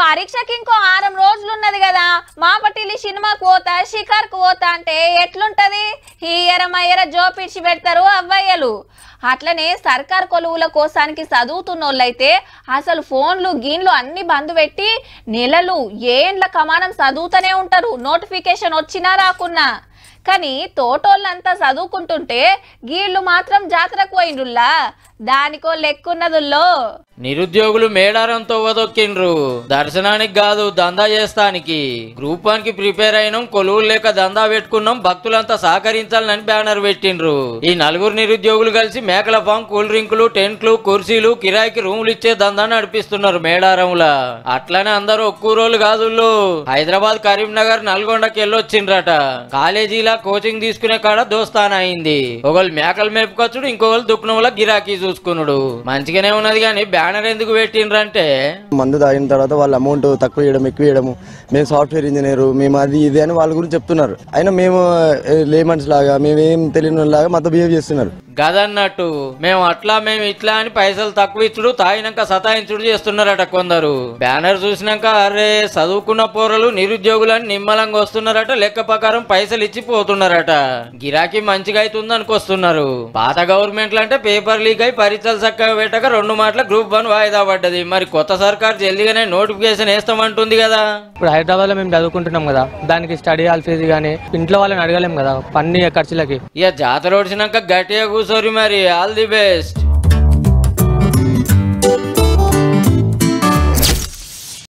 పరీక్షకి ఇంకో 6 రోజులున్నది కదా, మాపటిల్లి సినిమాకు పోతా షికార్కు పోతా అంటే ఎట్లుంటది? హీయరమయ్యర జోపిడ్చి పెడతారు అవ్వయ్యలు. అట్లనే సర్కార్ కొలువుల కోసానికి చదువుతున్నోళ్ళైతే అసలు ఫోన్లు గీన్లు అన్ని బంద్ పెట్టి నెలలు ఏండ్ల కమానం చదువుతూనే ఉంటారు, నోటిఫికేషన్ వచ్చినా రాకున్నా. కానీ తోటోళ్ళంతా చదువుకుంటుంటే గీళ్లు మాత్రం జాతరకు పోయిండుల్లా, దానికో లెక్కున్నదుల్లో. నిరుద్యోగులు మేడారంతో వదొక్కిండ్రు, దర్శనానికి కాదు దందా చేస్తానికి. గ్రూప్ 1 కి ప్రిపేర్ అయినాం, కొలువులు లేక దందా పెట్టుకున్నాం, భక్తులంతా సహకరించాలని బ్యానర్ పెట్టిండ్రు. ఈ 4 నిరుద్యోగులు కలిసి మేకల ఫామ్, కూల్ డ్రింకులు, టెంట్లు, కుర్చీలు, కిరాయికి రూములు ఇచ్చే దందా నడిపిస్తున్నారు మేడారంలా. అట్లనే అందరూ ఒక్కూరోళ్ళు కాదుళ్ళు, హైదరాబాద్, కరీంనగర్, నల్గొండకి వెళ్ళొచ్చిండ్రట. కాలేజీలా కోచింగ్ తీసుకునే కాడ దోస్తాన అయింది. ఒకళ్ళు మేకలు మేపుకొచ్చుడు, ఇంకొకళ్ళు దుఃఖంలో గిరాకీ చూసుకున్నాడు. మంచిగానే ఉన్నది కానీ బ్యానర్ ఎందుకు పెట్టిండ్రంటే, మందు తాగిన తర్వాత వాళ్ళ అమౌంట్ తక్కువ ఇవ్వడం, ఎక్కువ ఇవ్వడము, మేము సాఫ్ట్వేర్ ఇంజనీర్, మేము అది ఇది అని వాళ్ళ గురించి చెప్తున్నారు. అయినా మేము లేమన్స్ లాగా, మేమేం తెలియని లాగా మాతో బిహేవ్ చేస్తున్నారు. గదన్నట్టు మేము అట్లా మేము ఇట్లా అని పైసలు తక్కువ ఇచ్చుడు, తాగినాక సతాయించుడు చేస్తున్నారట కొందరు. బ్యానర్ చూసినాక అరే చదువుకున్న పోరలు నిరుద్యోగులని నిమ్మలంగా వస్తున్నారట, లెక్క ప్రకారం పైసలు ఇచ్చి పోతున్నారట. గిరాకీ మంచిగా అవుతుంది అనుకొస్తున్నారు. పాత గవర్నమెంట్లు అంటే పేపర్ లీక్ అయి పరీక్షలు చక్కగా పెట్టక 2 మాటల గ్రూప్ 1 వాయిదా పడ్డది. మరి కొత్త సర్కార్ జల్దిగానే నోటిఫికేషన్ వేస్తామంటుంది కదా. ఇప్పుడు హైదరాబాద్ లో మేము చదువుకుంటున్నాం కదా, దానికి స్టడీ హాల్ ఫీజు గానీ ఇంట్లో వాళ్ళని అడగలేం కదా పన్ని ఖర్చులకి. ఇక జాతర ఓడిచినాక గట్టిగా కూర్చోరి మరి. All the best.